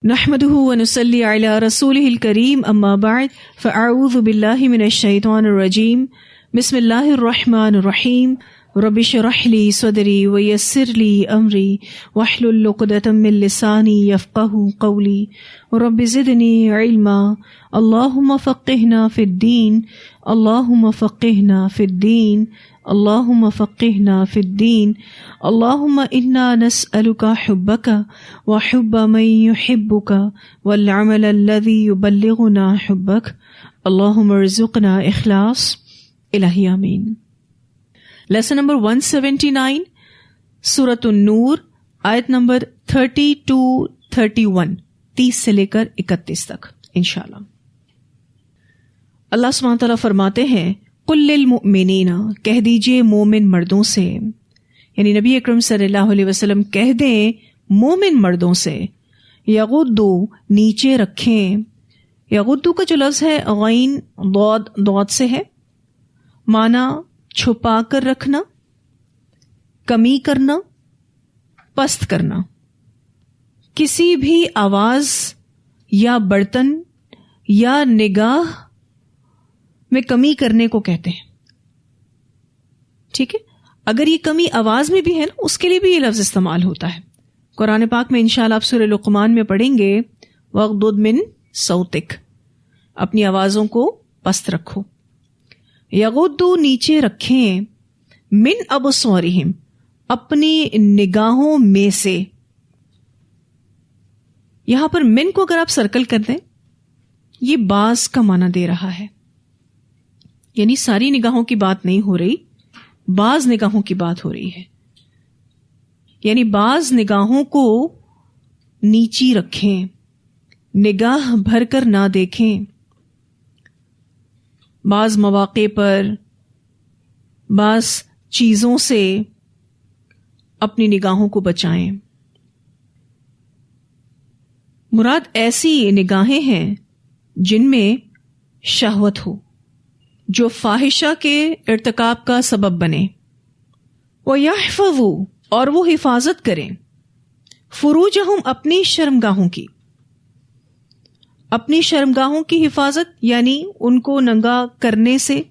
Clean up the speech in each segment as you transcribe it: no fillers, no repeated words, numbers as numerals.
نحمده ونصلي على رسوله الكريم اما بعد فاعوذ بالله من الشيطان الرجيم بسم الله الرحمن الرحيم رب اشرح لي صدري ويسر لي امري واحلل عقدة من لساني يفقهوا قولي رب زدني علما اللهم فقهنا في الدين اللهم فقهنا في الدين اللهم فقهنا في الدين اللهم إنا نسألك حبك وحب من يحبك والعمل الذي يبلغنا حبك اللهم ارزقنا إخلاص الہی آمین۔ لیسن نمبر 179 سورۃ النور آیت نمبر 30 to 31 30 سے لے کر 31 تک انشاءاللہ۔ اللہ سبحانہ تعالیٰ فرماتے ہیں قل للمؤمنین، کہہ دیجئے مومن مردوں سے، یعنی نبی اکرم صلی اللہ علیہ وسلم کہہ دیں مومن مردوں سے، یغضوا نیچے رکھیں۔ یغضوا کا جو لفظ ہے غین ضاد سے ہے، معنی چھپا کر رکھنا، کمی کرنا، پست کرنا، کسی بھی آواز یا برتن یا نگاہ میں کمی کرنے کو کہتے ہیں۔ ٹھیک ہے، اگر یہ کمی آواز میں بھی ہے نا، اس کے لیے بھی یہ لفظ استعمال ہوتا ہے۔ قرآن پاک میں انشاءاللہ آپ سورہ لقمان میں پڑھیں گے وَغْضُضْ مِن صَوْتِكَ، اپنی آوازوں کو پست رکھو۔ یغضوا نیچے رکھیں، من ابصارہم اپنی نگاہوں میں سے۔ یہاں پر من کو اگر آپ سرکل کر دیں، یہ بعض کا معنی دے رہا ہے، یعنی ساری نگاہوں کی بات نہیں ہو رہی، بعض نگاہوں کی بات ہو رہی ہے، یعنی بعض نگاہوں کو نیچی رکھیں، نگاہ بھر کر نہ دیکھیں، بعض مواقع پر بعض چیزوں سے اپنی نگاہوں کو بچائیں۔ مراد ایسی نگاہیں ہیں جن میں شہوت ہو، جو فاحشہ کے ارتکاب کا سبب بنے۔ وَيَحْفَظُوا اور وہ حفاظت کریں، فروجہم اپنی شرمگاہوں کی، اپنی شرمگاہوں کی حفاظت یعنی ان کو ننگا کرنے سے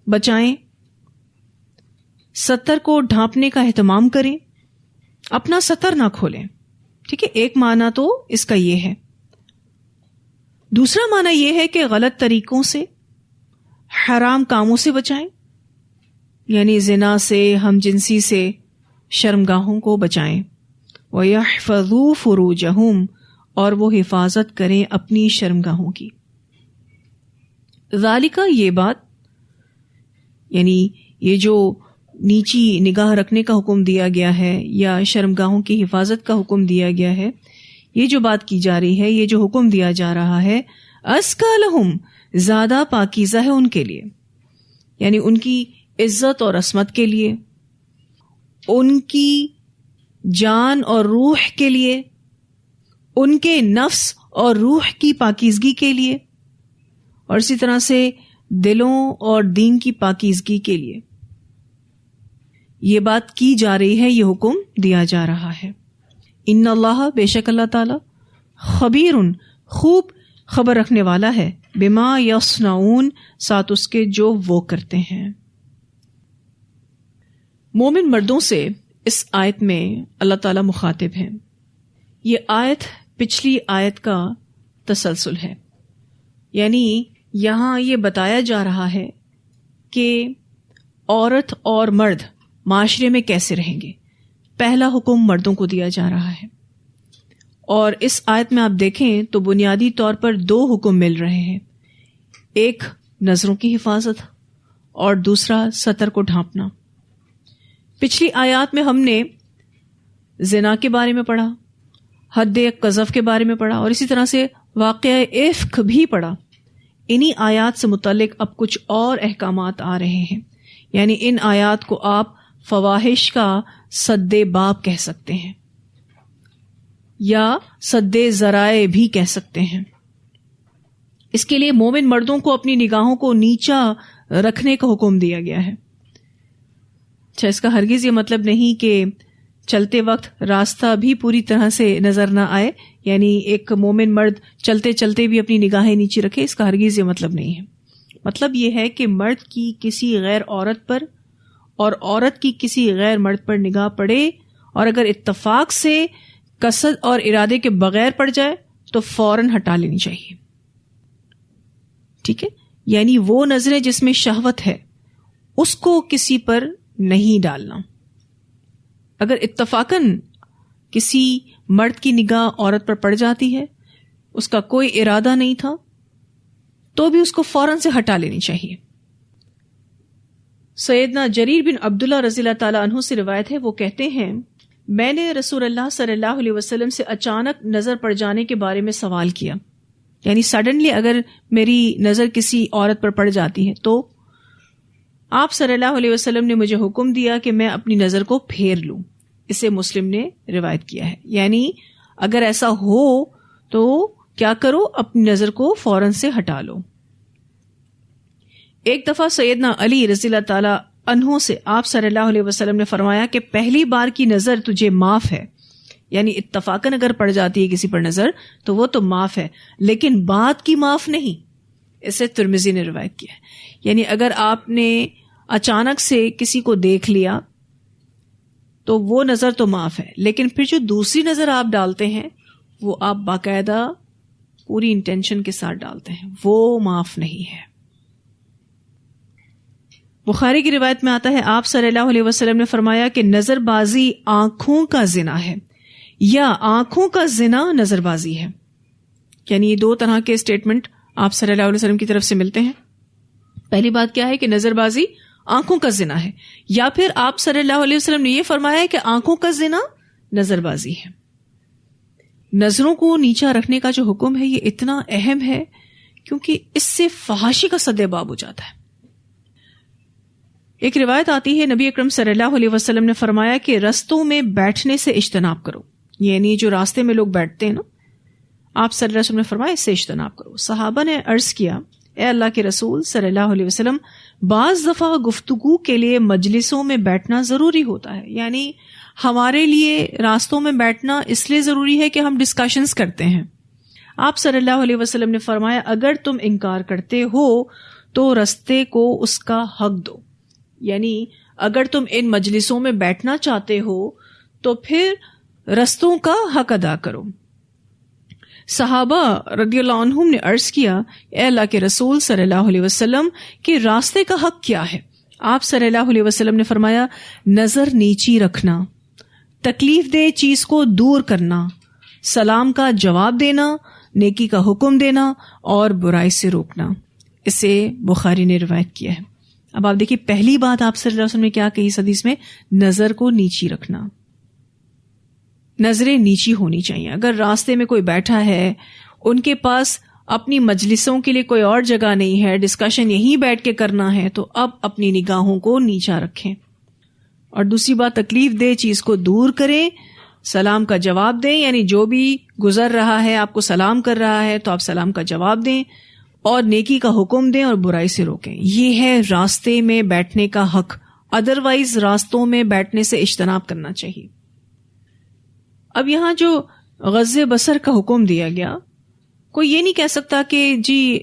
بچائیں، ستر کو ڈھانپنے کا اہتمام کریں، اپنا ستر نہ کھولیں۔ ٹھیک ہے، ایک معنی تو اس کا یہ ہے۔ دوسرا معنی یہ ہے کہ غلط طریقوں سے، حرام کاموں سے بچائیں، یعنی زنا سے، ہم جنسی سے شرمگاہوں کو بچائیں۔ وَيَحْفَظُوا فُرُوجَهُمْ اور وہ حفاظت کریں اپنی شرمگاہوں کی۔ ذالک یہ بات، یعنی یہ جو نیچی نگاہ رکھنے کا حکم دیا گیا ہے یا شرمگاہوں کی حفاظت کا حکم دیا گیا ہے، یہ جو بات کی جا رہی ہے، یہ جو حکم دیا جا رہا ہے، ازکی لہم زیادہ پاکیزہ ہے ان کے لیے، یعنی ان کی عزت اور عصمت کے لیے، ان کی جان اور روح کے لیے، ان کے نفس اور روح کی پاکیزگی کے لیے، اور اسی طرح سے دلوں اور دین کی پاکیزگی کے لیے یہ بات کی جا رہی ہے، یہ حکم دیا جا رہا ہے۔ ان اللہ بے شک اللہ تعالی خبیر خوب خبر رکھنے والا ہے، بما یصنعون ساتھ اس کے جو وہ کرتے ہیں۔ مومن مردوں سے اس آیت میں اللہ تعالی مخاطب ہیں۔ یہ آیت پچھلی آیت کا تسلسل ہے، یعنی یہاں یہ بتایا جا رہا ہے کہ عورت اور مرد معاشرے میں کیسے رہیں گے۔ پہلا حکم مردوں کو دیا جا رہا ہے، اور اس آیت میں آپ دیکھیں تو بنیادی طور پر دو حکم مل رہے ہیں، ایک نظروں کی حفاظت اور دوسرا ستر کو ڈھانپنا۔ پچھلی آیات میں ہم نے زنا کے بارے میں پڑھا، حد قذف کے بارے میں پڑھا، اور اسی طرح سے واقعہ افک بھی پڑھا۔ انہی آیات سے متعلق اب کچھ اور احکامات آ رہے ہیں، یعنی ان آیات کو آپ فواحش کا سد باب کہہ سکتے ہیں یا سد ذرائع بھی کہہ سکتے ہیں۔ اس کے لیے مومن مردوں کو اپنی نگاہوں کو نیچا رکھنے کا حکم دیا گیا ہے۔ اچھا، اس کا ہرگز یہ مطلب نہیں کہ چلتے وقت راستہ بھی پوری طرح سے نظر نہ آئے، یعنی ایک مومن مرد چلتے چلتے بھی اپنی نگاہیں نیچے رکھے، اس کا ہرگز یہ مطلب نہیں ہے۔ مطلب یہ ہے کہ مرد کی کسی غیر عورت پر اور عورت کی کسی غیر مرد پر نگاہ پڑے، اور اگر اتفاق سے قصد اور ارادے کے بغیر پڑ جائے تو فوراً ہٹا لینی چاہیے۔ ٹھیک ہے، یعنی وہ نظریں جس میں شہوت ہے اس کو کسی پر نہیں ڈالنا۔ اگر اتفاقاً کسی مرد کی نگاہ عورت پر پڑ جاتی ہے، اس کا کوئی ارادہ نہیں تھا، تو بھی اس کو فوراً سے ہٹا لینی چاہیے۔ سیدنا جریر بن عبداللہ رضی اللہ تعالیٰ عنہ سے روایت ہے، وہ کہتے ہیں میں نے رسول اللہ صلی اللہ علیہ وسلم سے اچانک نظر پڑ جانے کے بارے میں سوال کیا، یعنی سڈنلی اگر میری نظر کسی عورت پر پڑ جاتی ہے تو آپ صلی اللہ علیہ وسلم نے مجھے حکم دیا کہ میں اپنی نظر کو پھیر لوں۔ اسے مسلم نے روایت کیا ہے، یعنی اگر ایسا ہو تو کیا کرو، اپنی نظر کو فوراً سے ہٹا لو۔ ایک دفعہ سیدنا علی رضی اللہ تعالی عنہ سے آپ صلی اللہ علیہ وسلم نے فرمایا کہ پہلی بار کی نظر تجھے معاف ہے، یعنی اتفاقاً اگر پڑ جاتی ہے کسی پر نظر تو وہ تو معاف ہے، لیکن بعد کی معاف نہیں۔ اسے ترمذی نے روایت کیا ہے، یعنی اگر آپ نے اچانک سے کسی کو دیکھ لیا تو وہ نظر تو معاف ہے، لیکن پھر جو دوسری نظر آپ ڈالتے ہیں وہ آپ باقاعدہ پوری انٹینشن کے ساتھ ڈالتے ہیں، وہ معاف نہیں ہے۔ بخاری کی روایت میں آتا ہے آپ صلی اللہ علیہ وسلم نے فرمایا کہ نظر بازی آنکھوں کا زنا ہے، یا آنکھوں کا زنا نظر بازی ہے۔ یعنی یہ دو طرح کے اسٹیٹمنٹ آپ صلی اللہ علیہ وسلم کی طرف سے ملتے ہیں۔ پہلی بات کیا ہے کہ نظر بازی آنکھوں کا زنا ہے، یا پھر آپ صلی اللہ علیہ وسلم نے یہ فرمایا کہ آنکھوں کا زنا نظر بازی ہے۔ نظروں کو نیچا رکھنے کا جو حکم ہے یہ اتنا اہم ہے کیونکہ اس سے فحاشی کا سدباب ہو جاتا ہے۔ ایک روایت آتی ہے نبی اکرم صلی اللہ علیہ وسلم نے فرمایا کہ رستوں میں بیٹھنے سے اجتناب کرو، یعنی جو راستے میں لوگ بیٹھتے ہیں نا، آپ صلی اللہ علیہ وسلم نے فرمایا اس سے اجتناب کرو۔ صحابہ نے عرض کیا اے اللہ کے رسول صلی اللہ علیہ وسلم، بعض دفعہ گفتگو کے لیے مجلسوں میں بیٹھنا ضروری ہوتا ہے، یعنی ہمارے لیے راستوں میں بیٹھنا اس لیے ضروری ہے کہ ہم ڈسکشنز کرتے ہیں۔ آپ صلی اللہ علیہ وسلم نے فرمایا اگر تم انکار کرتے ہو تو رستے کو اس کا حق دو، یعنی اگر تم ان مجلسوں میں بیٹھنا چاہتے ہو تو پھر رستوں کا حق ادا کرو۔ صحابہ رضی اللہ عنہم نے عرض کیا اے اللہ کے رسول صلی اللہ علیہ وسلم کہ راستے کا حق کیا ہے؟ آپ صلی اللہ علیہ وسلم نے فرمایا نظر نیچی رکھنا، تکلیف دہ چیز کو دور کرنا، سلام کا جواب دینا، نیکی کا حکم دینا اور برائی سے روکنا۔ اسے بخاری نے روایت کیا ہے۔ اب آپ دیکھیے پہلی بات آپ صلی اللہ علیہ وسلم نے کیا کہی اس حدیث میں؟ نظر کو نیچی رکھنا، نظریں نیچی ہونی چاہیے۔ اگر راستے میں کوئی بیٹھا ہے، ان کے پاس اپنی مجلسوں کے لیے کوئی اور جگہ نہیں ہے، ڈسکشن یہیں بیٹھ کے کرنا ہے، تو اب اپنی نگاہوں کو نیچا رکھیں۔ اور دوسری بات، تکلیف دہ چیز کو دور کریں، سلام کا جواب دیں، یعنی جو بھی گزر رہا ہے آپ کو سلام کر رہا ہے تو آپ سلام کا جواب دیں، اور نیکی کا حکم دیں اور برائی سے روکیں۔ یہ ہے راستے میں بیٹھنے کا حق، ادروائز راستوں میں بیٹھنے سے اجتناب کرنا چاہیے۔ اب یہاں جو غض بصر کا حکم دیا گیا، کوئی یہ نہیں کہہ سکتا کہ جی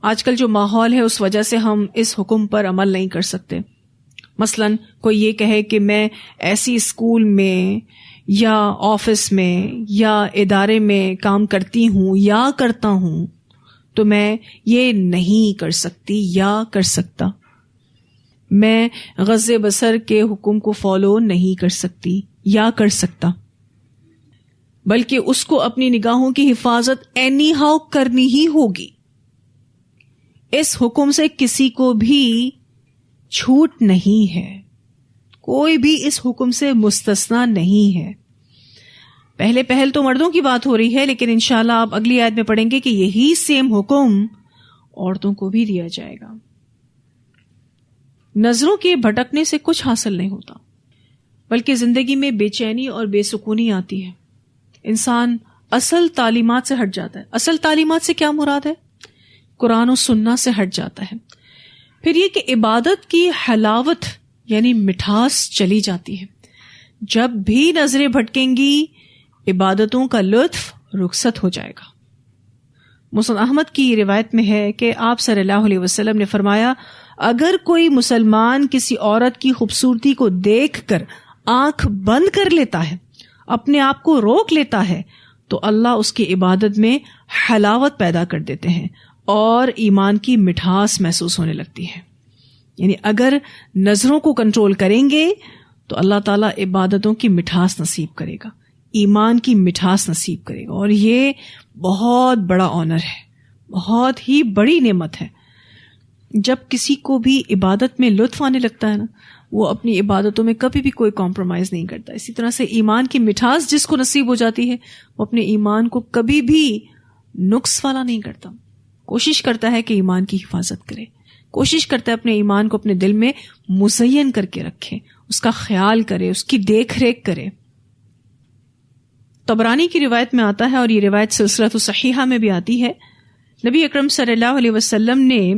آج کل جو ماحول ہے اس وجہ سے ہم اس حکم پر عمل نہیں کر سکتے۔ مثلا کوئی یہ کہے کہ میں ایسی اسکول میں یا آفس میں یا ادارے میں کام کرتی ہوں یا کرتا ہوں تو میں یہ نہیں کر سکتی یا کر سکتا، میں غض بصر کے حکم کو فالو نہیں کر سکتی یا کر سکتا، بلکہ اس کو اپنی نگاہوں کی حفاظت اینی ہاؤ کرنی ہی ہوگی۔ اس حکم سے کسی کو بھی چھوٹ نہیں ہے، کوئی بھی اس حکم سے مستثنا نہیں ہے۔ پہل تو مردوں کی بات ہو رہی ہے، لیکن انشاءاللہ آپ اگلی آیت میں پڑھیں گے کہ یہی سیم حکم عورتوں کو بھی دیا جائے گا۔ نظروں کے بھٹکنے سے کچھ حاصل نہیں ہوتا، بلکہ زندگی میں بے چینی اور بے سکونی آتی ہے، انسان اصل تعلیمات سے ہٹ جاتا ہے۔ اصل تعلیمات سے کیا مراد ہے؟ قرآن و سنت سے ہٹ جاتا ہے۔ پھر یہ کہ عبادت کی حلاوت یعنی مٹھاس چلی جاتی ہے، جب بھی نظریں بھٹکیں گی عبادتوں کا لطف رخصت ہو جائے گا۔ مسند احمد کی روایت میں ہے کہ آپ صلی اللہ علیہ وسلم نے فرمایا، اگر کوئی مسلمان کسی عورت کی خوبصورتی کو دیکھ کر آنکھ بند کر لیتا ہے، اپنے آپ کو روک لیتا ہے، تو اللہ اس کی عبادت میں حلاوت پیدا کر دیتے ہیں اور ایمان کی مٹھاس محسوس ہونے لگتی ہے۔ یعنی اگر نظروں کو کنٹرول کریں گے تو اللہ تعالیٰ عبادتوں کی مٹھاس نصیب کرے گا، ایمان کی مٹھاس نصیب کرے گا، اور یہ بہت بڑا آنر ہے، بہت ہی بڑی نعمت ہے۔ جب کسی کو بھی عبادت میں لطف آنے لگتا ہے نا، وہ اپنی عبادتوں میں کبھی بھی کوئی کمپرومائز نہیں کرتا۔ اسی طرح سے ایمان کی مٹھاس جس کو نصیب ہو جاتی ہے، وہ اپنے ایمان کو کبھی بھی نقص والا نہیں کرتا، کوشش کرتا ہے کہ ایمان کی حفاظت کرے، کوشش کرتا ہے اپنے ایمان کو اپنے دل میں مزین کر کے رکھے، اس کا خیال کرے، اس کی دیکھ ریکھ کرے۔ طبرانی کی روایت میں آتا ہے، اور یہ روایت سلسلۃ صحیحہ میں بھی آتی ہے، نبی اکرم صلی اللہ علیہ وسلم نے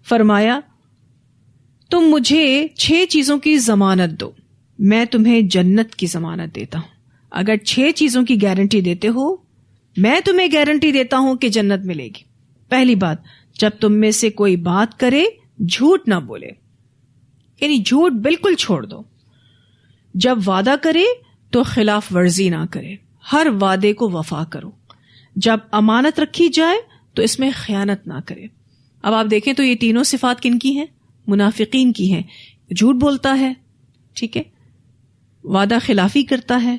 فرمایا، تم مجھے 6 چیزوں کی ضمانت دو، میں تمہیں جنت کی ضمانت دیتا ہوں۔ اگر 6 چیزوں کی گارنٹی دیتے ہو، میں تمہیں گارنٹی دیتا ہوں کہ جنت ملے گی۔ پہلی بات، جب تم میں سے کوئی بات کرے جھوٹ نہ بولے، یعنی جھوٹ بالکل چھوڑ دو۔ جب وعدہ کرے تو خلاف ورزی نہ کرے، ہر وعدے کو وفا کرو۔ جب امانت رکھی جائے تو اس میں خیانت نہ کرے۔ اب آپ دیکھیں تو یہ تینوں صفات کن کی ہیں؟ منافقین کی ہیں۔ جھوٹ بولتا ہے، ٹھیک ہے، وعدہ خلافی کرتا ہے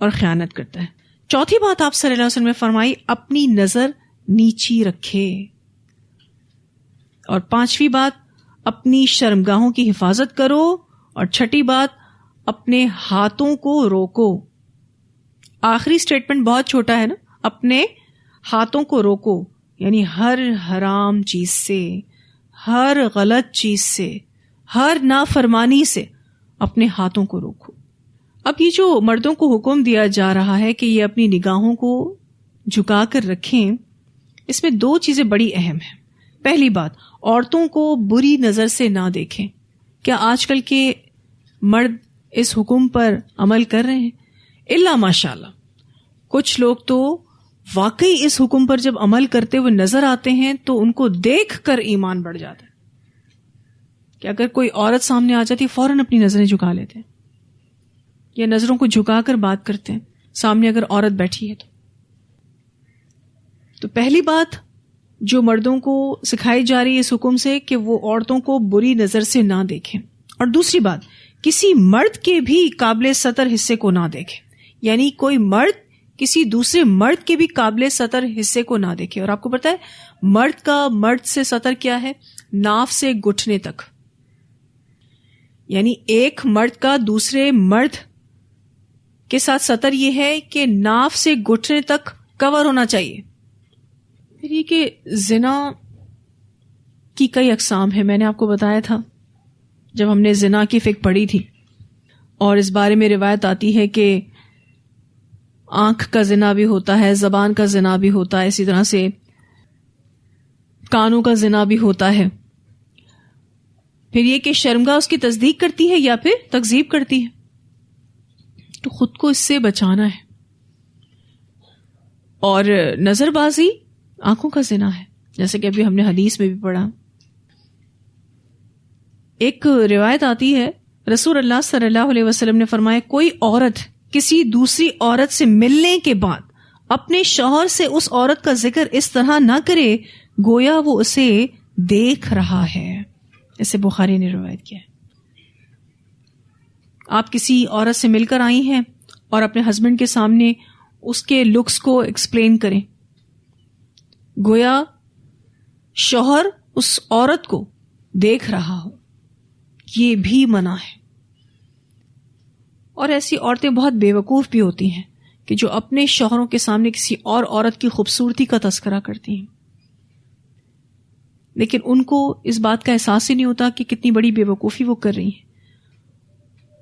اور خیانت کرتا ہے۔ چوتھی بات آپ صلی اللہ علیہ وسلم نے فرمائی، اپنی نظر نیچی رکھے۔ اور 5ویں بات، اپنی شرمگاہوں کی حفاظت کرو۔ اور 6ٹھی بات، اپنے ہاتھوں کو روکو۔ آخری سٹیٹمنٹ بہت چھوٹا ہے نا، اپنے ہاتھوں کو روکو، یعنی ہر حرام چیز سے، ہر غلط چیز سے، ہر نافرمانی سے اپنے ہاتھوں کو روکو۔ اب یہ جو مردوں کو حکم دیا جا رہا ہے کہ یہ اپنی نگاہوں کو جھکا کر رکھیں، اس میں 2 چیزیں بڑی اہم ہیں۔ پہلی بات، عورتوں کو بری نظر سے نہ دیکھیں۔ کیا آج کل کے مرد اس حکم پر عمل کر رہے ہیں؟ الا ماشاءاللہ، کچھ لوگ تو واقعی اس حکم پر جب عمل کرتے ہوئے نظر آتے ہیں تو ان کو دیکھ کر ایمان بڑھ جاتا ہے کہ اگر کوئی عورت سامنے آ جاتی فوراً اپنی نظریں جھکا لیتے ہیں، یا نظروں کو جھکا کر بات کرتے ہیں سامنے اگر عورت بیٹھی ہے تو پہلی بات جو مردوں کو سکھائی جا رہی ہے اس حکم سے کہ وہ عورتوں کو بری نظر سے نہ دیکھیں، اور دوسری بات، کسی مرد کے بھی قابل سطر حصے کو نہ دیکھیں، یعنی کوئی مرد کسی دوسرے مرد کے بھی قابل سطر حصے کو نہ دیکھے۔ اور آپ کو پتا ہے مرد سے سطر کیا ہے؟ ناف سے گھٹنے تک، یعنی ایک مرد کا دوسرے مرد کے ساتھ سطر یہ ہے کہ ناف سے گھٹنے تک کور ہونا چاہیے۔ پھر یہ کہ زنا کی کئی اقسام ہیں، میں نے آپ کو بتایا تھا جب ہم نے زنا کی فقہ پڑھی تھی، اور اس بارے میں روایت آتی ہے کہ آنکھ کا زنا بھی ہوتا ہے، زبان کا زنا بھی ہوتا ہے، اسی طرح سے کانوں کا زنا بھی ہوتا ہے۔ پھر یہ کہ شرمگاہ اس کی تصدیق کرتی ہے یا پھر تکذیب کرتی ہے، تو خود کو اس سے بچانا ہے۔ اور نظر بازی آنکھوں کا زنا ہے، جیسے کہ ابھی ہم نے حدیث میں بھی پڑھا۔ ایک روایت آتی ہے، رسول اللہ صلی اللہ علیہ وسلم نے فرمایا، کوئی عورت کسی دوسری عورت سے ملنے کے بعد اپنے شوہر سے اس عورت کا ذکر اس طرح نہ کرے گویا وہ اسے دیکھ رہا ہے۔ اسے بخاری نے روایت کیا ہے۔ آپ کسی عورت سے مل کر آئی ہیں اور اپنے ہسبینڈ کے سامنے اس کے لکس کو ایکسپلین کریں، گویا شوہر اس عورت کو دیکھ رہا ہو، یہ بھی منع ہے۔ اور ایسی عورتیں بہت بے وقوف بھی ہوتی ہیں کہ جو اپنے شوہروں کے سامنے کسی اور عورت کی خوبصورتی کا تذکرہ کرتی ہیں، لیکن ان کو اس بات کا احساس ہی نہیں ہوتا کہ کتنی بڑی بے وقوفی وہ کر رہی ہیں۔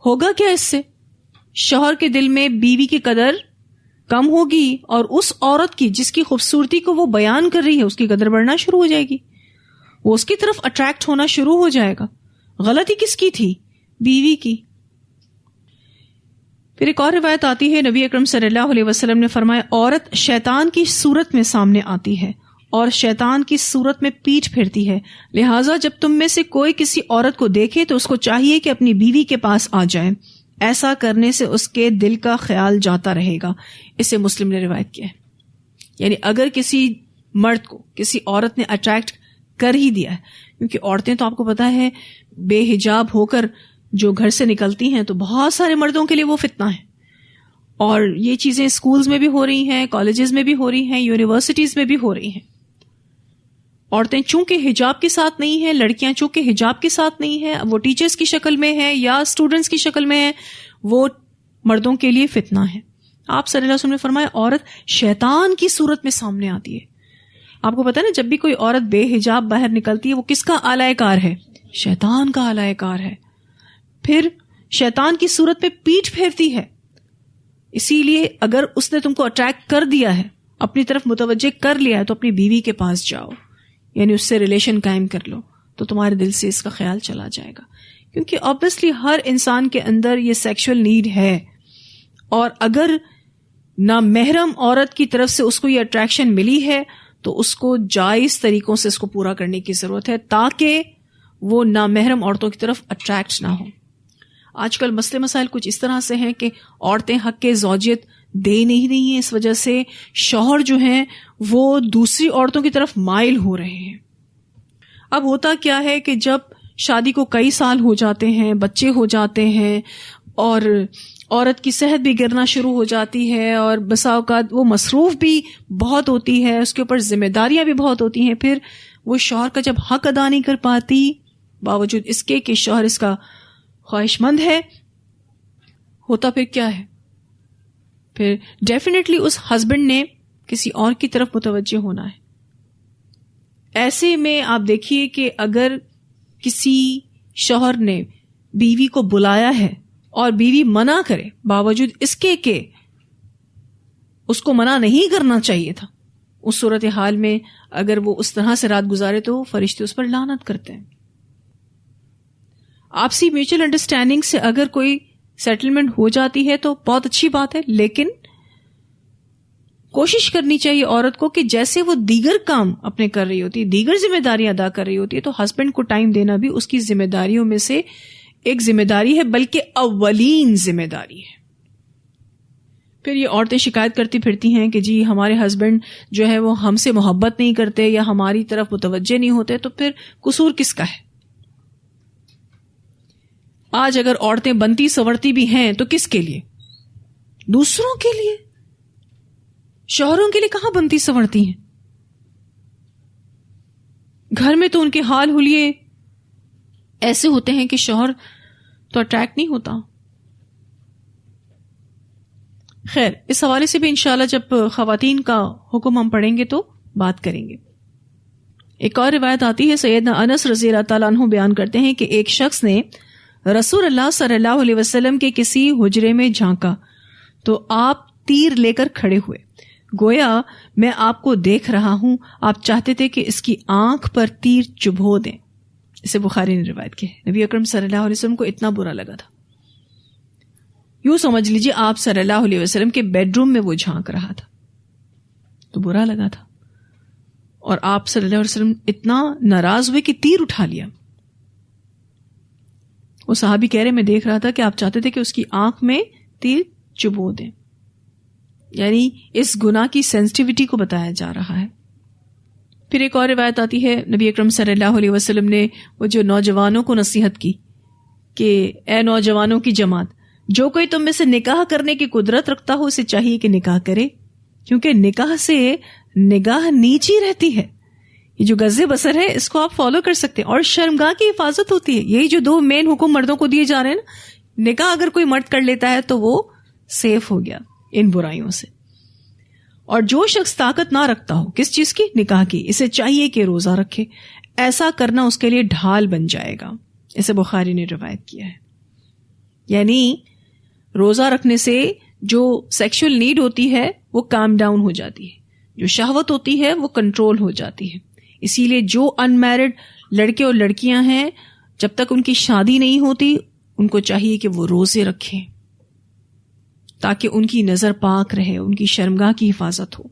ہوگا کیا اس سے؟ شوہر کے دل میں بیوی کی قدر کم ہوگی، اور اس عورت کی جس کی خوبصورتی کو وہ بیان کر رہی ہے اس کی قدر بڑھنا شروع ہو جائے گی، وہ اس کی طرف اٹریکٹ ہونا شروع ہو جائے گا۔ غلطی کس کی تھی؟ بیوی کی۔ پھر ایک اور روایت آتی ہے، نبی اکرم صلی اللہ علیہ وسلم نے فرمایا عورت شیطان کی صورت میں سامنے آتی ہے اور شیطان کی صورت میں پیٹھ پھرتی ہے، لہٰذا جب تم میں سے کوئی کسی عورت کو دیکھے تو اس کو چاہیے کہ اپنی بیوی کے پاس آ جائے، ایسا کرنے سے اس کے دل کا خیال جاتا رہے گا. اسے مسلم نے روایت کیا ہے. یعنی اگر کسی مرد کو کسی عورت نے اٹریکٹ کر ہی دیا ہے، کیونکہ عورتیں تو آپ کو پتا ہے بے حجاب ہو کر جو گھر سے نکلتی ہیں تو بہت سارے مردوں کے لیے وہ فتنہ ہے، اور یہ چیزیں اسکولز میں بھی ہو رہی ہیں، کالجز میں بھی ہو رہی ہیں، یونیورسٹیز میں بھی ہو رہی ہیں. عورتیں چونکہ حجاب کے ساتھ نہیں ہیں، لڑکیاں چونکہ حجاب کے ساتھ نہیں ہیں، وہ ٹیچرز کی شکل میں ہیں یا اسٹوڈنٹس کی شکل میں ہیں، وہ مردوں کے لیے فتنہ ہے. آپ صلی اللہ علیہ وسلم نے فرمایا عورت شیطان کی صورت میں سامنے آتی ہے. آپ کو پتا ہے نا، جب بھی کوئی عورت بے حجاب باہر نکلتی ہے وہ کس کا آلائے کار ہے؟ شیطان کا آلائے کار ہے. پھر شیطان کی صورت پہ پیٹھ پھیرتی ہے. اسی لیے اگر اس نے تم کو اٹریکٹ کر دیا ہے، اپنی طرف متوجہ کر لیا ہے، تو اپنی بیوی کے پاس جاؤ، یعنی اس سے ریلیشن قائم کر لو، تو تمہارے دل سے اس کا خیال چلا جائے گا. کیونکہ آبویسلی ہر انسان کے اندر یہ سیکشول نیڈ ہے، اور اگر نامحرم عورت کی طرف سے اس کو یہ اٹریکشن ملی ہے تو اس کو جائز طریقوں سے اس کو پورا کرنے کی ضرورت ہے تاکہ وہ نامحرم عورتوں کی طرف اٹریکٹ نہ ہو. آج کل مسئلے مسائل کچھ اس طرح سے ہیں کہ عورتیں حق زوجیت دے نہیں رہی ہیں، اس وجہ سے شوہر جو ہیں وہ دوسری عورتوں کی طرف مائل ہو رہے ہیں. اب ہوتا کیا ہے کہ جب شادی کو کئی سال ہو جاتے ہیں، بچے ہو جاتے ہیں، اور عورت کی صحت بھی گرنا شروع ہو جاتی ہے، اور بسا اوقات وہ مصروف بھی بہت ہوتی ہے، اس کے اوپر ذمہ داریاں بھی بہت ہوتی ہیں. پھر وہ شوہر کا جب حق ادا نہیں کر پاتی، باوجود اس کے کہ شوہر اس کا خواہش مند ہے، ہوتا پھر کیا ہے؟ پھر ڈیفینیٹلی اس ہسبینڈ نے کسی اور کی طرف متوجہ ہونا ہے. ایسے میں آپ دیکھیے کہ اگر کسی شوہر نے بیوی کو بلایا ہے اور بیوی منع کرے، باوجود اس کے کہ اس کو منع نہیں کرنا چاہیے تھا، اس صورتحال میں اگر وہ اس طرح سے رات گزارے تو فرشتے اس پر لعنت کرتے ہیں. آپسی میوچل انڈرسٹینڈنگ سے اگر کوئی سیٹلمنٹ ہو جاتی ہے تو بہت اچھی بات ہے، لیکن کوشش کرنی چاہیے عورت کو کہ جیسے وہ دیگر کام اپنے کر رہی ہوتی ہے، دیگر ذمہ داریاں ادا کر رہی ہوتی ہے، تو ہسبینڈ کو ٹائم دینا بھی اس کی ذمہ داریوں میں سے ایک ذمہ داری ہے، بلکہ اولین ذمہ داری ہے. پھر یہ عورتیں شکایت کرتی پھرتی ہیں کہ جی ہمارے ہسبینڈ جو ہے وہ ہم سے محبت نہیں کرتے یا ہماری طرف متوجہ نہیں ہوتے، تو پھر قصور کس کا ہے؟ آج اگر عورتیں بنتی سنورتی بھی ہیں تو کس کے لیے؟ دوسروں کے لیے. شوہروں کے لیے کہاں بنتی سنورتی ہیں؟ گھر میں تو ان کے حال حلیے ایسے ہوتے ہیں کہ شوہر تو اٹریکٹ نہیں ہوتا. خیر، اس حوالے سے بھی انشاءاللہ جب خواتین کا حکم ہم پڑھیں گے تو بات کریں گے. ایک اور روایت آتی ہے، سیدنا انس رضی اللہ تعالیٰ عنہ بیان کرتے ہیں کہ ایک شخص نے رسول اللہ صلی اللہ علیہ وسلم کے کسی حجرے میں جھانکا تو آپ تیر لے کر کھڑے ہوئے، گویا میں آپ کو دیکھ رہا ہوں، آپ چاہتے تھے کہ اس کی آنکھ پر تیر چبھو دیں. اسے بخاری نے روایت کی. نبی اکرم صلی اللہ علیہ وسلم کو اتنا برا لگا تھا. یوں سمجھ لیجیے آپ صلی اللہ علیہ وسلم کے بیڈ روم میں وہ جھانک رہا تھا تو برا لگا تھا، اور آپ صلی اللہ علیہ وسلم اتنا ناراض ہوئے کہ تیر اٹھا لیا. وہ صحابی کہہ رہے میں دیکھ رہا تھا کہ آپ چاہتے تھے کہ اس کی آنکھ میں تیر چبھو دیں. یعنی اس گناہ کی سینسٹیوٹی کو بتایا جا رہا ہے. پھر ایک اور روایت آتی ہے، نبی اکرم صلی اللہ علیہ وسلم نے وہ جو نوجوانوں کو نصیحت کی کہ اے نوجوانوں کی جماعت، جو کوئی تم میں سے نکاح کرنے کی قدرت رکھتا ہو اسے چاہیے کہ نکاح کرے، کیونکہ نکاح سے نگاہ نیچی رہتی ہے. یہ جو غض بصر ہے اس کو آپ فالو کر سکتے ہیں، اور شرمگاہ کی حفاظت ہوتی ہے. یہی جو دو مین حکم مردوں کو دیے جا رہے ہیں نا، نکاح اگر کوئی مرد کر لیتا ہے تو وہ سیف ہو گیا ان برائیوں سے. اور جو شخص طاقت نہ رکھتا ہو کس چیز کی؟ نکاح کی، اسے چاہیے کہ روزہ رکھے، ایسا کرنا اس کے لیے ڈھال بن جائے گا. اسے بخاری نے روایت کیا ہے. یعنی روزہ رکھنے سے جو سیکشول نیڈ ہوتی ہے وہ کام ڈاؤن ہو جاتی ہے، جو شہوت ہوتی ہے وہ کنٹرول ہو جاتی ہے. اسی لیے جو ان میرڈ لڑکے اور لڑکیاں ہیں، جب تک ان کی شادی نہیں ہوتی ان کو چاہیے کہ وہ روزے رکھیں. تاکہ ان کی نظر پاک رہے، ان کی شرمگاہ کی حفاظت ہو.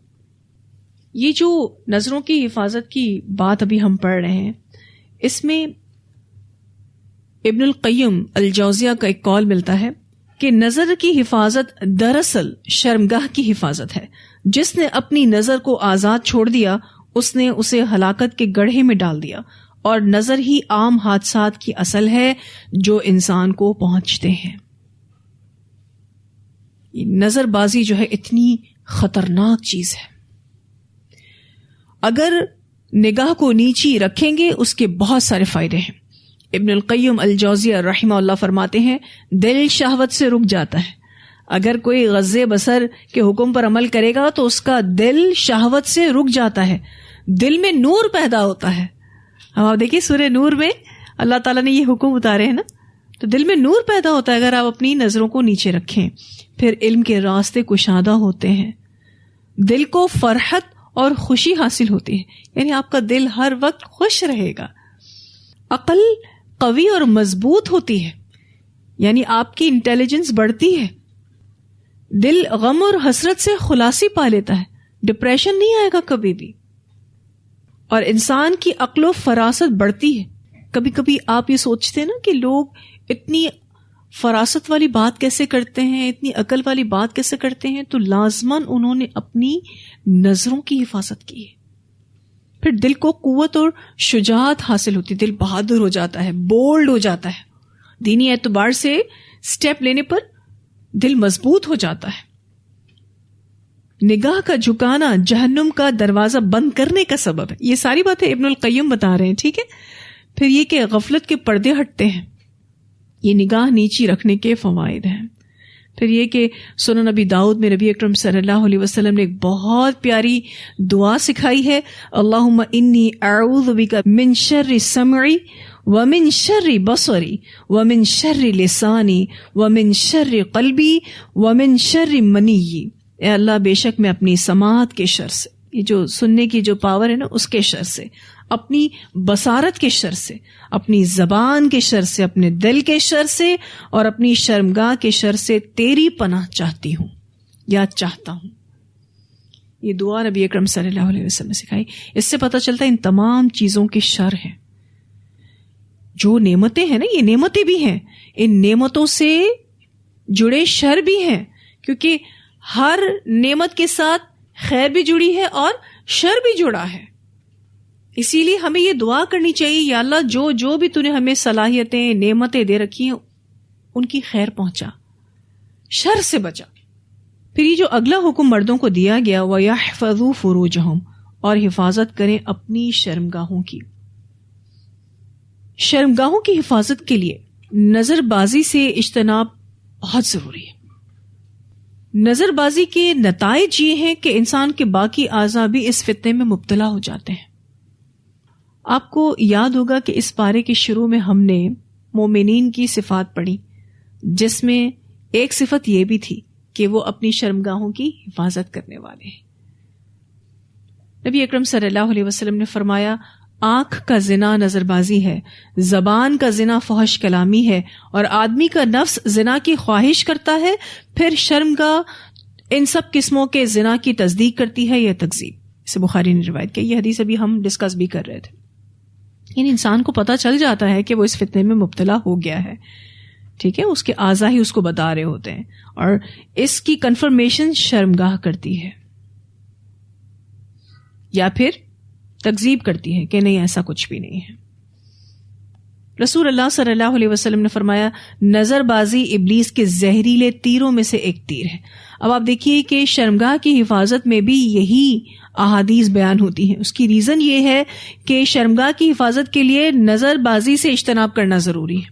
یہ جو نظروں کی حفاظت کی بات ابھی ہم پڑھ رہے ہیں، اس میں ابن القیم الجوزیہ کا ایک قول ملتا ہے کہ نظر کی حفاظت دراصل شرمگاہ کی حفاظت ہے. جس نے اپنی نظر کو آزاد چھوڑ دیا اس نے اسے ہلاکت کے گڑھے میں ڈال دیا، اور نظر ہی عام حادثات کی اصل ہے جو انسان کو پہنچتے ہیں. نظر بازی جو ہے اتنی خطرناک چیز ہے. اگر نگاہ کو نیچی رکھیں گے اس کے بہت سارے فائدے ہیں. ابن القیم الجوزیہ رحمہ اللہ فرماتے ہیں دل شہوت سے رک جاتا ہے. اگر کوئی غض بصر کے حکم پر عمل کرے گا تو اس کا دل شہوت سے رک جاتا ہے، دل میں نور پیدا ہوتا ہے. اب آپ دیکھیے سورہ نور میں اللہ تعالیٰ نے یہ حکم اتارے ہیں نا، تو دل میں نور پیدا ہوتا ہے اگر آپ اپنی نظروں کو نیچے رکھیں. پھر علم کے راستے کشادہ ہوتے ہیں، دل کو فرحت اور خوشی حاصل ہوتی ہے، یعنی آپ کا دل ہر وقت خوش رہے گا. عقل قوی اور مضبوط ہوتی ہے، یعنی آپ کی انٹیلیجنس بڑھتی ہے. دل غم اور حسرت سے خلاصی پا لیتا ہے، ڈپریشن نہیں آئے گا کبھی بھی. اور انسان کی عقل و فراست بڑھتی ہے. کبھی کبھی آپ یہ سوچتے ہیں نا کہ لوگ اتنی فراست والی بات کیسے کرتے ہیں، اتنی عقل والی بات کیسے کرتے ہیں، تو لازماً انہوں نے اپنی نظروں کی حفاظت کی ہے. پھر دل کو قوت اور شجاعت حاصل ہوتی ہے، دل بہادر ہو جاتا ہے، بولڈ ہو جاتا ہے. دینی اعتبار سے سٹیپ لینے پر دل مضبوط ہو جاتا ہے. نگاہ کا جھکانا جہنم کا دروازہ بند کرنے کا سبب ہے. یہ ساری باتیں ابن القیم بتا رہے ہیں، ٹھیک ہے. پھر یہ کہ غفلت کے پردے ہٹتے ہیں، یہ نگاہ نیچی رکھنے کے فوائد ہیں. پھر یہ کہ سنن نبی داؤد میں نبی اکرم صلی اللہ علیہ وسلم نے ایک بہت پیاری دعا سکھائی ہے، اللہم انی اعوذ بک من شر سمعی ومن شر بصری ومن شر لسانی ومن شر قلبی ومن شر منی. اے اللہ بے شک میں اپنی سماعت کے شر سے، یہ جو سننے کی جو پاور ہے نا اس کے شر سے، اپنی بصارت کے شر سے، اپنی زبان کے شر سے، اپنے دل کے شر سے اور اپنی شرمگاہ کے شر سے تیری پناہ چاہتی ہوں یا چاہتا ہوں. یہ دعا نبی اکرم صلی اللہ علیہ وسلم نے سکھائی. اس سے پتہ چلتا ہے ان تمام چیزوں کے شر ہیں. جو نعمتیں ہیں نا یہ نعمتیں بھی ہیں، ان نعمتوں سے جڑے شر بھی ہیں، کیونکہ ہر نعمت کے ساتھ خیر بھی جڑی ہے اور شر بھی جڑا ہے. اسی لیے ہمیں یہ دعا کرنی چاہیے، یا اللہ جو بھی تو نے ہمیں صلاحیتیں نعمتیں دے رکھی ہیں ان کی خیر پہنچا، شر سے بچا. پھر یہ جو اگلا حکم مردوں کو دیا گیا وَيَحْفَظُوا فُرُوجَهُمْ، اور حفاظت کریں اپنی شرمگاہوں کی. شرمگاہوں کی حفاظت کے لیے نظر بازی سے اجتناب بہت ضروری ہے. نظر بازی کے نتائج یہ ہیں کہ انسان کے باقی اعضاء بھی اس فتنے میں مبتلا ہو جاتے ہیں. آپ کو یاد ہوگا کہ اس پارے کے شروع میں ہم نے مومنین کی صفات پڑھی، جس میں ایک صفت یہ بھی تھی کہ وہ اپنی شرمگاہوں کی حفاظت کرنے والے ہیں. نبی اکرم صلی اللہ علیہ وسلم نے فرمایا آنکھ کا زنا نظر بازی ہے، زبان کا زنا فحش کلامی ہے، اور آدمی کا نفس زنا کی خواہش کرتا ہے، پھر شرمگاہ ان سب قسموں کے زنا کی تصدیق کرتی ہے یا تکذیب. اسے بخاری نے روایت کی. یہ حدیث ابھی ہم ڈسکس بھی کر رہے تھے. یعنی انسان کو پتہ چل جاتا ہے کہ وہ اس فتنے میں مبتلا ہو گیا ہے، ٹھیک ہے، اس کے اعضاء ہی اس کو بتا رہے ہوتے ہیں، اور اس کی کنفرمیشن شرمگاہ کرتی ہے یا پھر تکذیب کرتی ہے کہ نہیں ایسا کچھ بھی نہیں ہے. رسول اللہ صلی اللہ علیہ وسلم نے فرمایا نظر بازی ابلیس کے زہریلے تیروں میں سے ایک تیر ہے. اب آپ دیکھیے کہ شرمگاہ کی حفاظت میں بھی یہی احادیث بیان ہوتی ہیں. اس کی ریزن یہ ہے کہ شرمگاہ کی حفاظت کے لیے نظر بازی سے اجتناب کرنا ضروری ہے.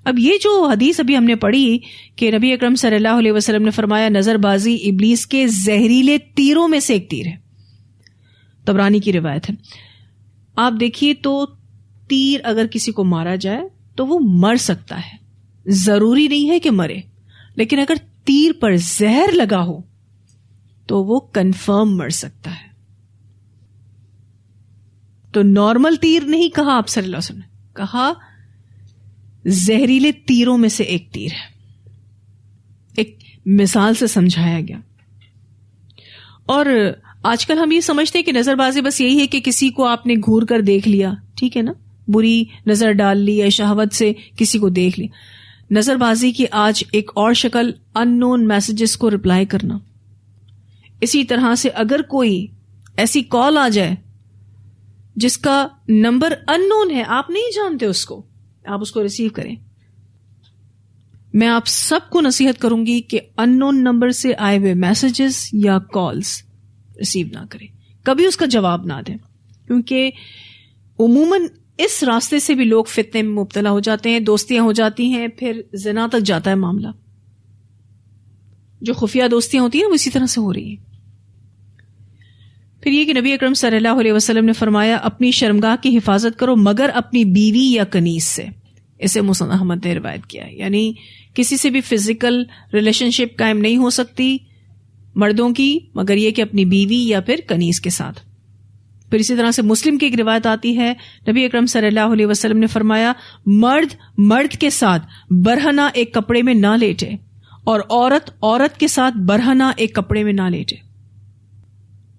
اب یہ جو حدیث ابھی ہم نے پڑھی کہ نبی اکرم صلی اللہ علیہ وسلم نے فرمایا نظر بازی ابلیس کے زہریلے تیروں میں سے ایک تیر ہے، طبرانی کی روایت ہے. آپ دیکھیے تو تیر اگر کسی کو مارا جائے تو وہ مر سکتا ہے، ضروری نہیں ہے کہ مرے، لیکن اگر تیر پر زہر لگا ہو تو وہ کنفرم مر سکتا ہے. تو نارمل تیر نہیں کہا آپ صلی اللہ علیہ وسلم نے، کہا زہریلے تیروں میں سے ایک تیر ہے. ایک مثال سے سمجھایا گیا. اور آج کل ہم یہ سمجھتے ہیں کہ نظر بازی بس یہی ہے کہ کسی کو آپ نے گھور کر دیکھ لیا, ٹھیک ہے نا, بری نظر ڈال لی یا شہوت سے کسی کو دیکھ لیا. نظر بازی کی آج ایک اور شکل ان نون میسجز کو رپلائی کرنا. اسی طرح سے اگر کوئی ایسی کال آ جائے جس کا نمبر ان نون ہے, آپ نہیں جانتے اس کو, آپ اس کو ریسیو کریں. میں آپ سب کو نصیحت کروں گی کہ ان نون نمبر سے آئے ہوئے میسجز یا کالز ریسیو نہ کریں, کبھی اس کا جواب نہ دیں, کیونکہ عموماً اس راستے سے بھی لوگ فتنے میں مبتلا ہو جاتے ہیں, دوستیاں ہو جاتی ہیں, پھر زنا تک جاتا ہے معاملہ. جو خفیہ دوستیاں ہوتی ہیں وہ اسی طرح سے ہو رہی ہیں. پھر یہ کہ نبی اکرم صلی اللہ علیہ وسلم نے فرمایا اپنی شرمگاہ کی حفاظت کرو مگر اپنی بیوی یا کنیز سے. اسے مسند احمد نے روایت کیا ہے. یعنی کسی سے بھی فزیکل ریلیشن شپ قائم نہیں ہو سکتی مردوں کی مگر یہ کہ اپنی بیوی یا پھر کنیز کے ساتھ. پھر اسی طرح سے مسلم کی ایک روایت آتی ہے, نبی اکرم صلی اللہ علیہ وسلم نے فرمایا مرد مرد کے ساتھ برہنہ ایک کپڑے میں نہ لیٹے اور عورت عورت کے ساتھ برہنہ ایک کپڑے میں نہ لیٹے.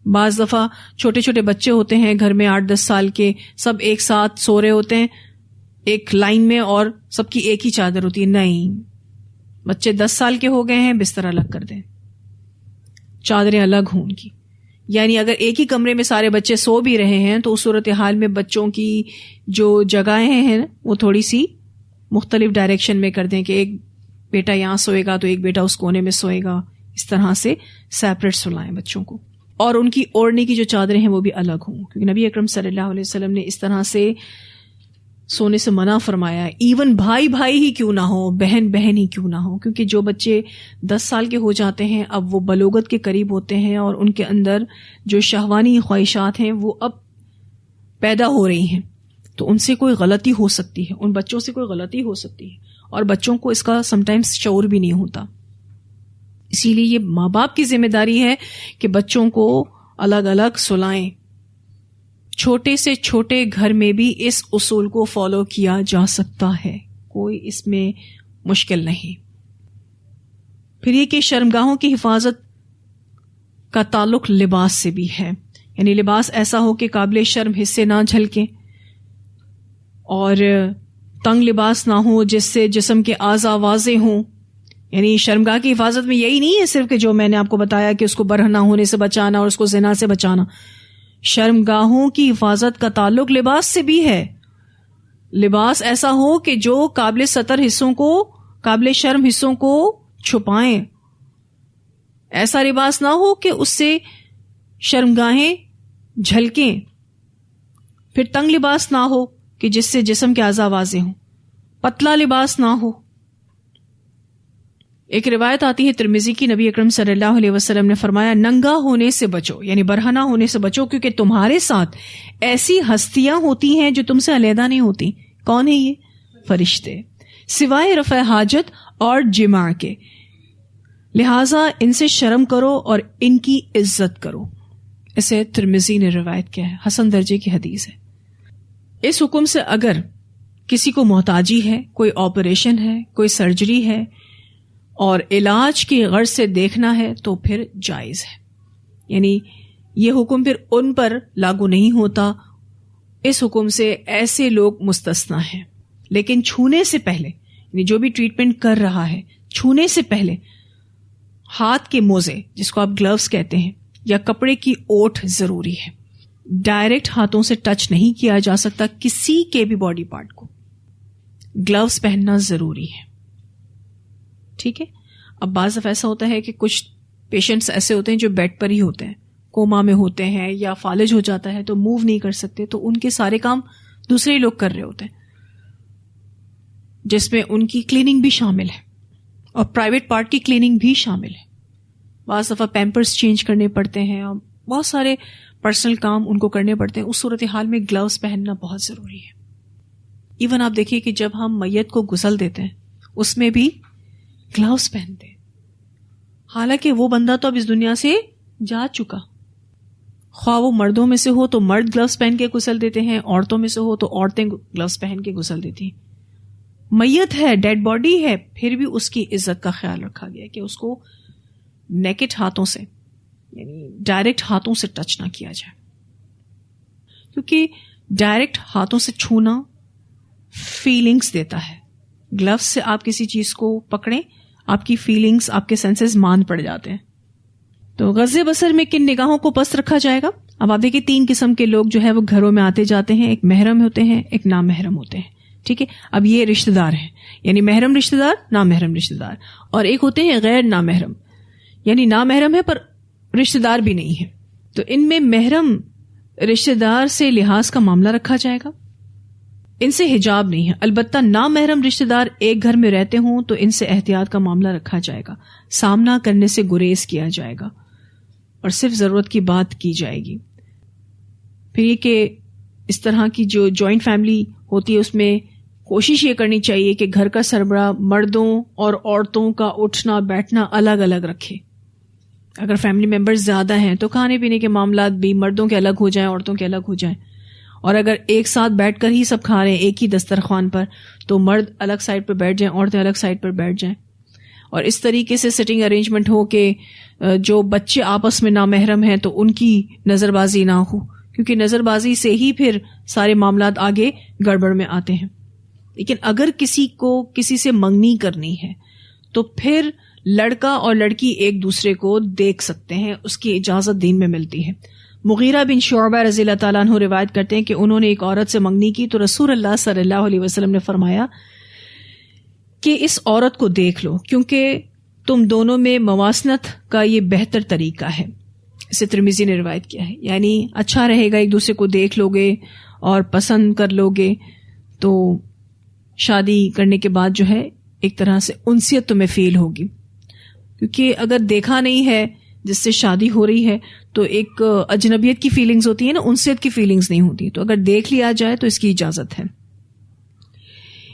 بعض دفعہ چھوٹے چھوٹے بچے ہوتے ہیں گھر میں 8-10 سال کے, سب ایک ساتھ سو رہے ہوتے ہیں ایک لائن میں اور سب کی ایک ہی چادر ہوتی ہے. نہیں, بچے 10 سال کے ہو گئے ہیں, بستر الگ کر دیں, چادریں الگ ہوں ان کی. یعنی اگر ایک ہی کمرے میں سارے بچے سو بھی رہے ہیں تو اس صورتحال میں بچوں کی جو جگہیں ہیں وہ تھوڑی سی مختلف ڈائریکشن میں کر دیں کہ ایک بیٹا یہاں سوئے گا تو ایک بیٹا اس کونے میں سوئے گا, اس طرح سے سیپریٹ سلائیں بچوں کو. اور ان کی اوڑھنے کی جو چادریں ہیں وہ بھی الگ ہوں, کیونکہ نبی اکرم صلی اللہ علیہ وسلم نے اس طرح سے سونے سے منع فرمایا. ایون بھائی بھائی ہی کیوں نہ ہو, بہن بہن ہی کیوں نہ ہو, کیونکہ جو بچے 10 سال کے ہو جاتے ہیں اب وہ بلوغت کے قریب ہوتے ہیں اور ان کے اندر جو شہوانی خواہشات ہیں وہ اب پیدا ہو رہی ہیں, تو ان سے کوئی غلطی ہو سکتی ہے, ان بچوں سے کوئی غلطی ہو سکتی ہے, اور بچوں کو اس کا سم ٹائمز شعور بھی نہیں ہوتا. اسی لیے یہ ماں باپ کی ذمہ داری ہے کہ بچوں کو الگ الگ سلائیں. چھوٹے سے چھوٹے گھر میں بھی اس اصول کو فالو کیا جا سکتا ہے, کوئی اس میں مشکل نہیں. پھر یہ کہ شرمگاہوں کی حفاظت کا تعلق لباس سے بھی ہے, یعنی لباس ایسا ہو کہ قابل شرم حصے نہ جھلکیں, اور تنگ لباس نہ ہو جس سے جسم کے اعضاء واضح ہوں. یعنی شرمگاہ کی حفاظت میں یہی نہیں ہے صرف کہ جو میں نے آپ کو بتایا کہ اس کو برہنہ ہونے سے بچانا اور اس کو زنا سے بچانا. شرمگاہوں کی حفاظت کا تعلق لباس سے بھی ہے. لباس ایسا ہو کہ جو قابل ستر حصوں کو, قابل شرم حصوں کو چھپائیں. ایسا لباس نہ ہو کہ اس سے شرمگاہیں جھلکیں. پھر تنگ لباس نہ ہو کہ جس سے جسم کے اعضاء واضح ہوں. پتلا لباس نہ ہو. ایک روایت آتی ہے ترمذی کی, نبی اکرم صلی اللہ علیہ وسلم نے فرمایا ننگا ہونے سے بچو, یعنی برہنہ ہونے سے بچو, کیونکہ تمہارے ساتھ ایسی ہستیاں ہوتی ہیں جو تم سے علیحدہ نہیں ہوتی. کون ہے یہ؟ فرشتے, سوائے رفع حاجت اور جماع کے. لہٰذا ان سے شرم کرو اور ان کی عزت کرو. اسے ترمذی نے روایت کیا ہے, حسن درجے کی حدیث ہے. اس حکم سے اگر کسی کو محتاجی ہے, کوئی آپریشن ہے, کوئی سرجری ہے اور علاج کی غرض سے دیکھنا ہے تو پھر جائز ہے. یعنی یہ حکم پھر ان پر لاگو نہیں ہوتا, اس حکم سے ایسے لوگ مستثنا ہیں. لیکن چھونے سے پہلے, یعنی جو بھی ٹریٹمنٹ کر رہا ہے, چھونے سے پہلے ہاتھ کے موزے جس کو آپ گلوز کہتے ہیں یا کپڑے کی اوٹ ضروری ہے. ڈائریکٹ ہاتھوں سے ٹچ نہیں کیا جا سکتا کسی کے بھی باڈی پارٹ کو. گلوز پہننا ضروری ہے, ٹھیک ہے. اب بعض دفعہ ایسا ہوتا ہے کہ کچھ پیشنٹس ایسے ہوتے ہیں جو بیڈ پر ہی ہوتے ہیں, کوما میں ہوتے ہیں یا فالج ہو جاتا ہے تو موو نہیں کر سکتے, تو ان کے سارے کام دوسرے لوگ کر رہے ہوتے ہیں, جس میں ان کی کلیننگ بھی شامل ہے اور پرائیویٹ پارٹ کی کلیننگ بھی شامل ہے. بعض دفعہ پیمپرز چینج کرنے پڑتے ہیں اور بہت سارے پرسنل کام ان کو کرنے پڑتے ہیں. اس صورتحال میں گلوز پہننا بہت ضروری ہے. ایون آپ دیکھیے کہ جب ہم میت کو غسل دیتے ہیں اس میں بھی گلوز پہنتے ہیں, حالانکہ وہ بندہ تو اب اس دنیا سے جا چکا. خواہ وہ مردوں میں سے ہو تو مرد گلوز پہن کے غسل دیتے ہیں, عورتوں میں سے ہو تو عورتیں گلوز پہن کے غسل دیتی ہیں. میت ہے, ڈیڈ باڈی ہے, پھر بھی اس کی عزت کا خیال رکھا گیا کہ اس کو نیکڈ ہاتھوں سے, یعنی ڈائریکٹ ہاتھوں سے ٹچ نہ کیا جائے, کیونکہ ڈائریکٹ ہاتھوں سے چھونا فیلنگز دیتا ہے. گلوز سے آپ کسی چیز کو پکڑیں, آپ کی فیلنگز, آپ کے سینسز مان پڑ جاتے ہیں. تو غض بصر میں کن نگاہوں کو پست رکھا جائے گا؟ اب آپ دیکھیں 3 قسم کے لوگ جو ہے وہ گھروں میں آتے جاتے ہیں. ایک محرم ہوتے ہیں, ایک نامحرم ہوتے ہیں. ٹھیک ہے, اب یہ رشتہ دار ہیں, یعنی محرم رشتہ دار, نامحرم رشتہ دار. اور ایک ہوتے ہیں غیر نامحرم, یعنی نامحرم ہے پر رشتہ دار بھی نہیں ہے. تو ان میں محرم رشتہ دار سے لحاظ کا معاملہ رکھا جائے گا, ان سے حجاب نہیں ہے. البتہ نامحرم رشتہ دار ایک گھر میں رہتے ہوں تو ان سے احتیاط کا معاملہ رکھا جائے گا, سامنا کرنے سے گریز کیا جائے گا اور صرف ضرورت کی بات کی جائے گی. پھر یہ کہ اس طرح کی جو جوائنٹ فیملی ہوتی ہے اس میں کوشش یہ کرنی چاہیے کہ گھر کا سربراہ مردوں اور عورتوں کا اٹھنا بیٹھنا الگ الگ رکھے. اگر فیملی ممبرز زیادہ ہیں تو کھانے پینے کے معاملات بھی مردوں کے الگ ہو جائیں, عورتوں کے الگ ہو جائیں. اور اگر ایک ساتھ بیٹھ کر ہی سب کھا رہے ہیں ایک ہی دسترخوان پر تو مرد الگ سائڈ پر بیٹھ جائیں, عورتیں الگ سائڈ پر بیٹھ جائیں. اور اس طریقے سے سٹنگ ارینجمنٹ ہو کہ جو بچے آپس میں نامحرم ہیں تو ان کی نظر بازی نہ ہو, کیونکہ نظر بازی سے ہی پھر سارے معاملات آگے گڑبڑ میں آتے ہیں. لیکن اگر کسی کو کسی سے منگنی کرنی ہے تو پھر لڑکا اور لڑکی ایک دوسرے کو دیکھ سکتے ہیں, اس کی اجازت دین میں ملتی ہے. مغیرہ بن شعبہ رضی اللہ تعالیٰ عنہ روایت کرتے ہیں کہ انہوں نے ایک عورت سے منگنی کی تو رسول اللہ صلی اللہ علیہ وسلم نے فرمایا کہ اس عورت کو دیکھ لو, کیونکہ تم دونوں میں مواسنت کا یہ بہتر طریقہ ہے. اسے ترمذی نے روایت کیا ہے, یعنی اچھا رہے گا ایک دوسرے کو دیکھ لو گے اور پسند کر لو گے تو شادی کرنے کے بعد جو ہے ایک طرح سے انسیت تمہیں فیل ہوگی. کیونکہ اگر دیکھا نہیں ہے جس سے شادی ہو رہی ہے تو ایک اجنبیت کی فیلنگز ہوتی ہے نا, انسیت کی فیلنگز نہیں ہوتی. تو اگر دیکھ لیا جائے تو اس کی اجازت ہے.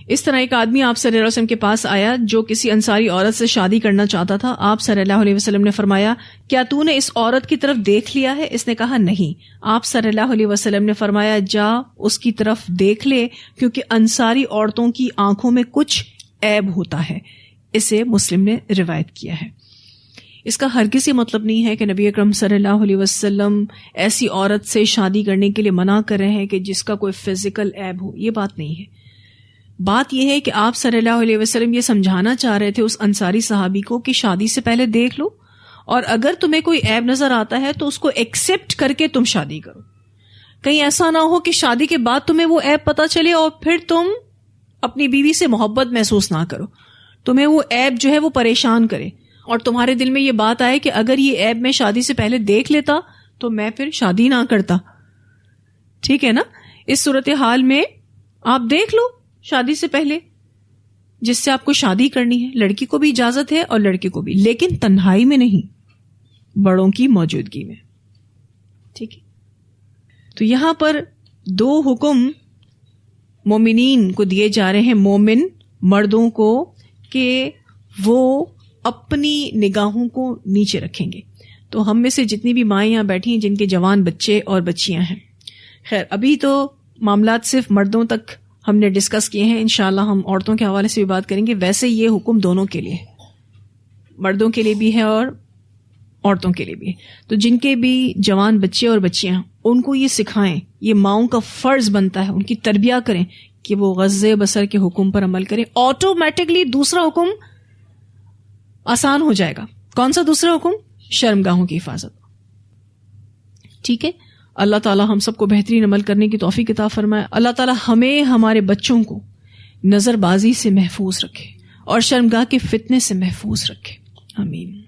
اس طرح ایک آدمی آپ صلی اللہ علیہ وسلم کے پاس آیا جو کسی انصاری عورت سے شادی کرنا چاہتا تھا. آپ صلی اللہ علیہ وسلم نے فرمایا کیا تو نے اس عورت کی طرف دیکھ لیا ہے؟ اس نے کہا نہیں. آپ صلی اللہ علیہ وسلم نے فرمایا جا اس کی طرف دیکھ لے, کیونکہ انصاری عورتوں کی آنکھوں میں کچھ عیب ہوتا ہے. اسے مسلم نے روایت کیا ہے. اس کا ہرگز یہ مطلب نہیں ہے کہ نبی اکرم صلی اللہ علیہ وسلم ایسی عورت سے شادی کرنے کے لیے منع کر رہے ہیں کہ جس کا کوئی فزیکل عیب ہو. یہ بات نہیں ہے. بات یہ ہے کہ آپ صلی اللہ علیہ وسلم یہ سمجھانا چاہ رہے تھے اس انصاری صحابی کو کہ شادی سے پہلے دیکھ لو, اور اگر تمہیں کوئی عیب نظر آتا ہے تو اس کو ایکسپٹ کر کے تم شادی کرو. کہیں ایسا نہ ہو کہ شادی کے بعد تمہیں وہ عیب پتہ چلے اور پھر تم اپنی بیوی سے محبت محسوس نہ کرو, تمہیں وہ عیب جو ہے وہ پریشان کرے اور تمہارے دل میں یہ بات آئے کہ اگر یہ عیب میں شادی سے پہلے دیکھ لیتا تو میں پھر شادی نہ کرتا. ٹھیک ہے نا. اس صورتحال میں آپ دیکھ لو شادی سے پہلے جس سے آپ کو شادی کرنی ہے. لڑکی کو بھی اجازت ہے اور لڑکے کو بھی, لیکن تنہائی میں نہیں, بڑوں کی موجودگی میں. ٹھیک ہے. تو یہاں پر 2 حکم مومنین کو دیے جا رہے ہیں, مومن مردوں کو, کہ وہ اپنی نگاہوں کو نیچے رکھیں گے. تو ہم میں سے جتنی بھی مائیں یہاں بیٹھی ہیں جن کے جوان بچے اور بچیاں ہیں, خیر ابھی تو معاملات صرف مردوں تک ہم نے ڈسکس کیے ہیں, انشاءاللہ ہم عورتوں کے حوالے سے بھی بات کریں گے. ویسے یہ حکم دونوں کے لیے, مردوں کے لیے بھی ہے اور عورتوں کے لیے بھی ہے. تو جن کے بھی جوان بچے اور بچیاں ہیں ان کو یہ سکھائیں, یہ ماؤں کا فرض بنتا ہے, ان کی تربیہ کریں کہ وہ غض بصر کے حکم پر عمل کریں. آٹومیٹکلی دوسرا حکم آسان ہو جائے گا. کون سا دوسرا حکم؟ شرمگاہوں کی حفاظت. ٹھیک ہے. اللہ تعالی ہم سب کو بہترین عمل کرنے کی توفیق عطا فرمائے. اللہ تعالی ہمیں ہمارے بچوں کو نظر بازی سے محفوظ رکھے اور شرمگاہ کے فتنے سے محفوظ رکھے. آمین.